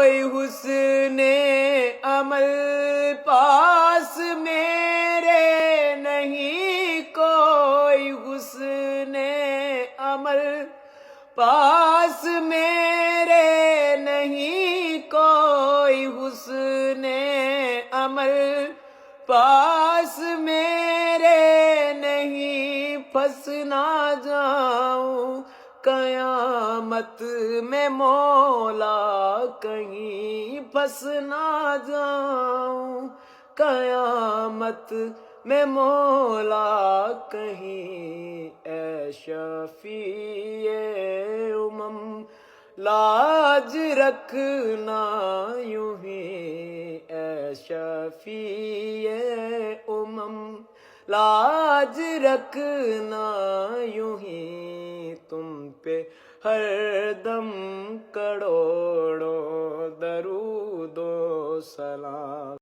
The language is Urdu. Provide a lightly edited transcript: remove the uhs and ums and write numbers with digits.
کوئی حسن عمل پاس میرے نہیں، کوئی حسن عمل پاس میرے نہیں، کوئی حسن عمل پاس میرے نہیں، پھنس نہ جاؤں قیامت میں مولا کہیں، پھنس نہ جاؤں قیامت میں مولا کہیں، اے شفیع امم لاج رکھنا یوں ہی، اے شفیع امم لاج رکھنا یوں ہی، تم پہ ہر دم کروڑوں درود و سلام۔